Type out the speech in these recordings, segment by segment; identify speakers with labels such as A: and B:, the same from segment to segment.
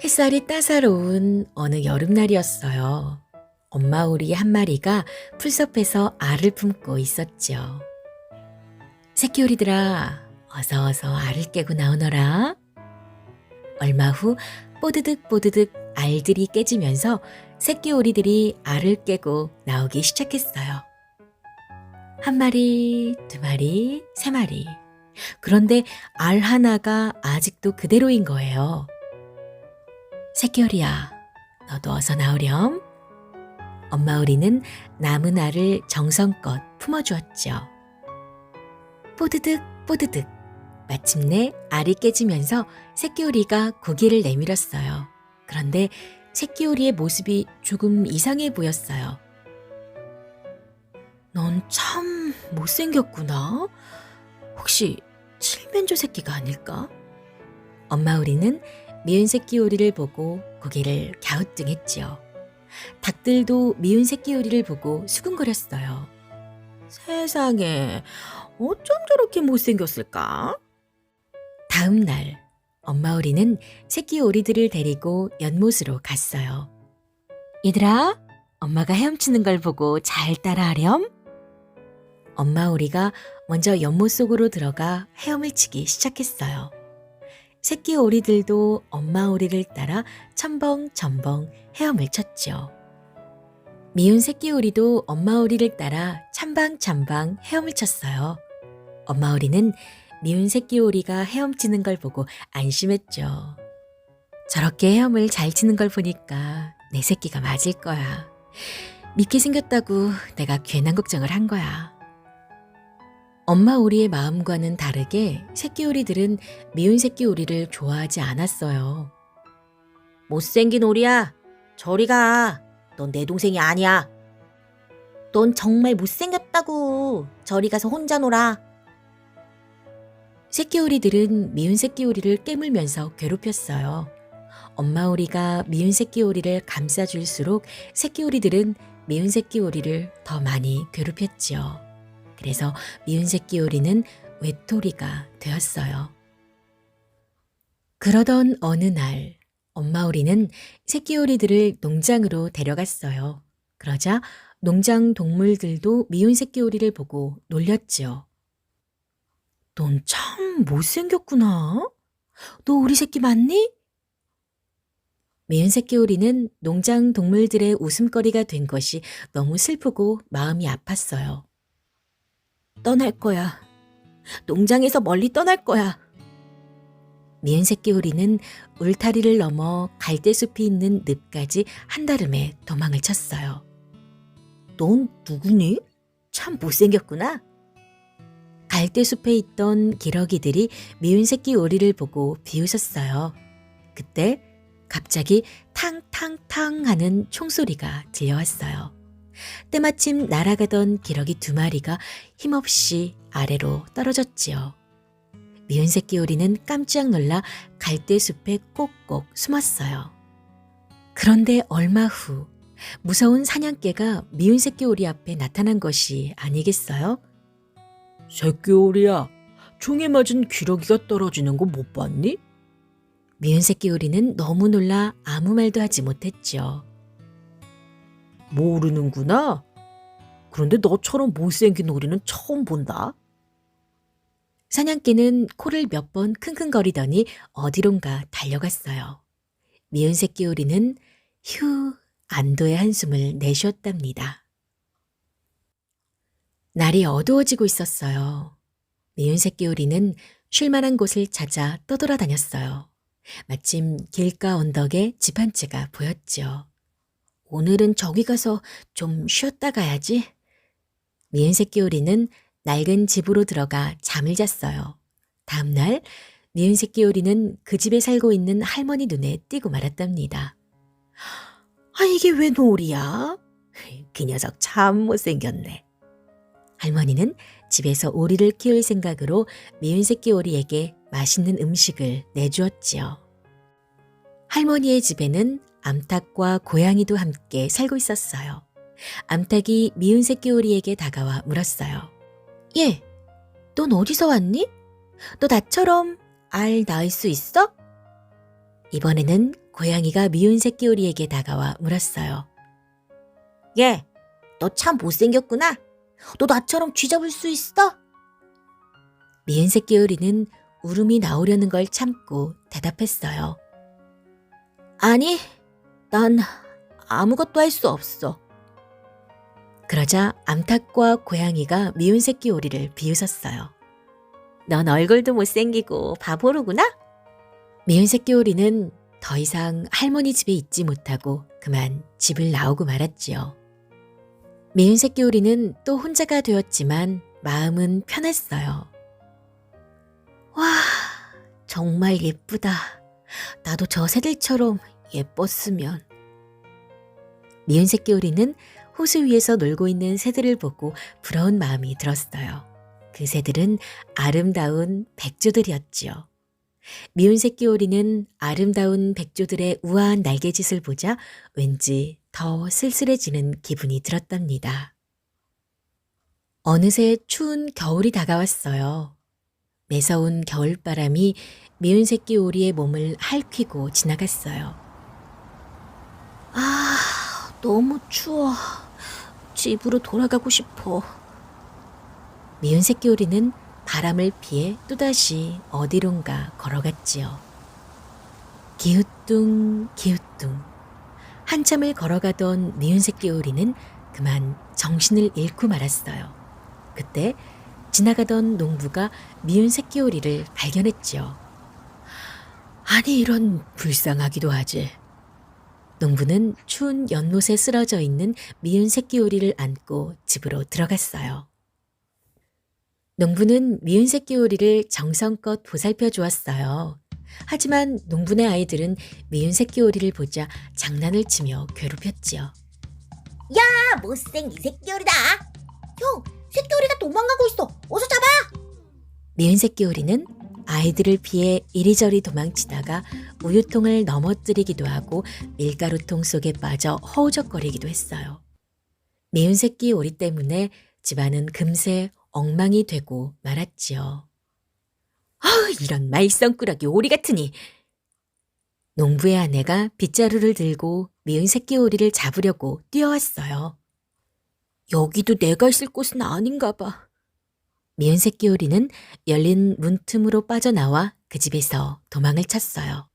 A: 햇살이 따사로운 어느 여름날이었어요. 엄마 오리 한 마리가 풀숲에서 알을 품고 있었죠. 새끼 오리들아, 어서 어서 알을 깨고 나오너라. 얼마 후 뽀드득 뽀드득 알들이 깨지면서 새끼 오리들이 알을 깨고 나오기 시작했어요. 한 마리, 두 마리, 세 마리. 그런데 알 하나가 아직도 그대로인 거예요. 새끼 오리야, 너도 어서 나오렴. 엄마 오리는 남은 알을 정성껏 품어주었죠. 뽀드득 뽀드득. 마침내 알이 깨지면서 새끼 오리가 고개를 내밀었어요. 그런데 새끼 오리의 모습이 조금 이상해 보였어요. 넌 참 못생겼구나. 혹시 칠면조 새끼가 아닐까? 엄마 오리는 미운 새끼 오리를 보고 고개를 갸우뚱했지요. 닭들도 미운 새끼 오리를 보고 수근거렸어요. 세상에, 어쩜 저렇게 못생겼을까? 다음 날, 엄마 오리는 새끼 오리들을 데리고 연못으로 갔어요. 얘들아, 엄마가 헤엄치는 걸 보고 잘 따라하렴. 엄마 오리가 먼저 연못 속으로 들어가 헤엄을 치기 시작했어요. 새끼 오리들도 엄마 오리를 따라 첨벙첨벙 헤엄을 쳤죠. 미운 새끼 오리도 엄마 오리를 따라 찬방찬방 헤엄을 쳤어요. 엄마 오리는 미운 새끼 오리가 헤엄치는 걸 보고 안심했죠. 저렇게 헤엄을 잘 치는 걸 보니까 내 새끼가 맞을 거야. 밉게 생겼다고 내가 괜한 걱정을 한 거야. 엄마 오리의 마음과는 다르게 새끼 오리들은 미운 새끼 오리를 좋아하지 않았어요. 못생긴 오리야, 저리 가. 넌 내 동생이 아니야. 넌 정말 못생겼다고. 저리 가서 혼자 놀아. 새끼 오리들은 미운 새끼 오리를 깨물면서 괴롭혔어요. 엄마 오리가 미운 새끼 오리를 감싸줄수록 새끼 오리들은 미운 새끼 오리를 더 많이 괴롭혔지요. 그래서 미운 새끼 오리는 외톨이가 되었어요. 그러던 어느 날 엄마 오리는 새끼 오리들을 농장으로 데려갔어요. 그러자 농장 동물들도 미운 새끼 오리를 보고 놀렸지요. 넌 참 못생겼구나. 너 우리 새끼 맞니? 미운 새끼 오리는 농장 동물들의 웃음거리가 된 것이 너무 슬프고 마음이 아팠어요. 떠날 거야. 농장에서 멀리 떠날 거야. 미운 새끼 오리는 울타리를 넘어 갈대숲이 있는 늪까지 한달음에 도망을 쳤어요. 넌 누구니? 참 못생겼구나. 갈대숲에 있던 기러기들이 미운 새끼 오리를 보고 비웃었어요. 그때 갑자기 탕탕탕 하는 총소리가 들려왔어요. 때마침 날아가던 기러기 2마리가 힘없이 아래로 떨어졌지요. 미운 새끼 오리는 깜짝 놀라 갈대숲에 꼭꼭 숨었어요. 그런데 얼마 후 무서운 사냥개가 미운 새끼 오리 앞에 나타난 것이 아니겠어요? 새끼 오리야, 총에 맞은 기러기가 떨어지는 거 못 봤니? 미운 새끼 오리는 너무 놀라 아무 말도 하지 못했죠. 모르는구나. 그런데 너처럼 못생긴 오리는 처음 본다. 사냥개는 코를 몇 번 킁킁거리더니 어디론가 달려갔어요. 미운 새끼 오리는 휴 안도의 한숨을 내쉬었답니다. 날이 어두워지고 있었어요. 미운 새끼 오리는 쉴만한 곳을 찾아 떠돌아다녔어요. 마침 길가 언덕에 집 한 채가 보였죠. 오늘은 저기 가서 좀 쉬었다 가야지. 미운 새끼 오리는 낡은 집으로 들어가 잠을 잤어요. 다음 날 미운 새끼 오리는 그 집에 살고 있는 할머니 눈에 띄고 말았답니다. 아, 이게 웬 오리야? 그 녀석 참 못생겼네. 할머니는 집에서 오리를 키울 생각으로 미운 새끼 오리에게 맛있는 음식을 내주었지요. 할머니의 집에는 암탉과 고양이도 함께 살고 있었어요. 암탉이 미운 새끼 오리에게 다가와 물었어요. 얘, 넌 어디서 왔니? 너 나처럼 알 낳을 수 있어? 이번에는 고양이가 미운 새끼 오리에게 다가와 물었어요. 얘, 너 참 못생겼구나. 너 나처럼 쥐 잡을 수 있어? 미운 새끼 오리는 울음이 나오려는 걸 참고 대답했어요. 아니, 난 아무것도 할 수 없어. 그러자 암탉과 고양이가 미운 새끼 오리를 비웃었어요. 넌 얼굴도 못생기고 바보로구나? 미운 새끼 오리는 더 이상 할머니 집에 있지 못하고 그만 집을 나오고 말았지요. 미운 새끼 오리는 또 혼자가 되었지만 마음은 편했어요. 와, 정말 예쁘다. 나도 저 새들처럼 예뻤으면. 미운 새끼 오리는 호수 위에서 놀고 있는 새들을 보고 부러운 마음이 들었어요. 그 새들은 아름다운 백조들이었지요. 미운 새끼 오리는 아름다운 백조들의 우아한 날개짓을 보자 왠지 더 쓸쓸해지는 기분이 들었답니다. 어느새 추운 겨울이 다가왔어요. 매서운 겨울바람이 미운 새끼 오리의 몸을 핥히고 지나갔어요. 아, 너무 추워. 집으로 돌아가고 싶어. 미운 새끼 오리는 바람을 피해 또다시 어디론가 걸어갔지요. 기우뚱 기우뚱. 한참을 걸어가던 미운 새끼 오리는 그만 정신을 잃고 말았어요. 그때 지나가던 농부가 미운 새끼 오리를 발견했지요. 아니 이런 불쌍하기도 하지. 농부는 추운 연못에 쓰러져 있는 미운 새끼 오리를 안고 집으로 들어갔어요. 농부는 미운 새끼 오리를 정성껏 보살펴 주었어요. 하지만 농부네 아이들은 미운 새끼 오리를 보자 장난을 치며 괴롭혔지요. 야, 못생긴 새끼 오리다. 형, 새끼 오리가 도망가고 있어. 어서 잡아. 미운 새끼 오리는 아이들을 피해 이리저리 도망치다가 우유통을 넘어뜨리기도 하고 밀가루통 속에 빠져 허우적거리기도 했어요. 미운 새끼 오리 때문에 집안은 금세 엉망이 되고 말았지요. 이런 말썽꾸러기 오리 같으니. 농부의 아내가 빗자루를 들고 미운 새끼 오리를 잡으려고 뛰어왔어요. 여기도 내가 있을 곳은 아닌가 봐. 미운 새끼 오리는 열린 문틈으로 빠져나와 그 집에서 도망을 쳤어요.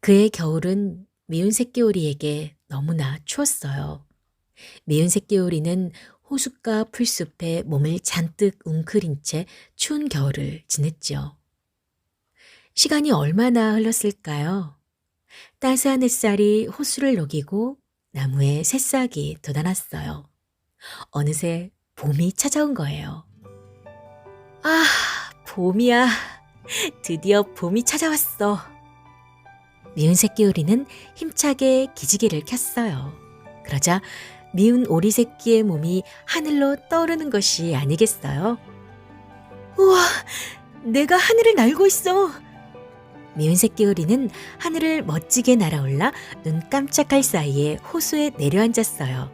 A: 그의 겨울은 미운 새끼 오리에게 너무나 추웠어요. 미운 새끼 오리는 호숫가 풀숲에 몸을 잔뜩 웅크린 채 추운 겨울을 지냈지요. 시간이 얼마나 흘렀을까요? 따스한 햇살이 호수를 녹이고 나무에 새싹이 돋아났어요. 어느새 봄이 찾아온 거예요. 아, 봄이야. 드디어 봄이 찾아왔어. 미운 새끼 오리는 힘차게 기지개를 켰어요. 그러자 미운 오리 새끼의 몸이 하늘로 떠오르는 것이 아니겠어요? 우와, 내가 하늘을 날고 있어. 미운 새끼 오리는 하늘을 멋지게 날아올라 눈 깜짝할 사이에 호수에 내려앉았어요.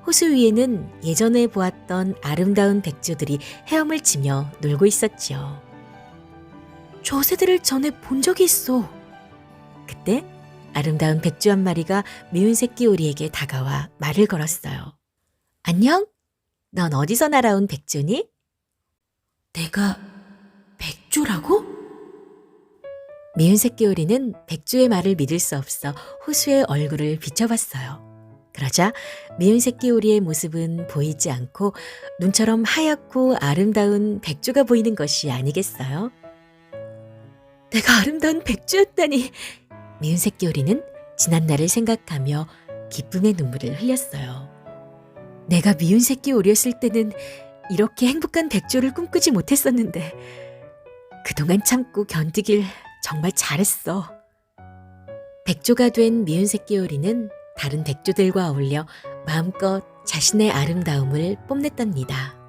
A: 호수 위에는 예전에 보았던 아름다운 백조들이 헤엄을 치며 놀고 있었지요. 저 새들을 전에 본 적이 있어. 그때 아름다운 백조 한 마리가 미운 새끼 오리에게 다가와 말을 걸었어요. 안녕? 넌 어디서 날아온 백조니? 내가 백조라고? 미운 새끼 오리는 백조의 말을 믿을 수 없어 호수의 얼굴을 비춰봤어요. 그러자 미운 새끼 오리의 모습은 보이지 않고 눈처럼 하얗고 아름다운 백조가 보이는 것이 아니겠어요? 내가 아름다운 백조였다니. 미운 새끼 오리는 지난 날을 생각하며 기쁨의 눈물을 흘렸어요. 내가 미운 새끼 오리였을 때는 이렇게 행복한 백조를 꿈꾸지 못했었는데 그동안 참고 견디길 정말 잘했어. 백조가 된 미운 새끼 오리는 다른 백조들과 어울려 마음껏 자신의 아름다움을 뽐냈답니다.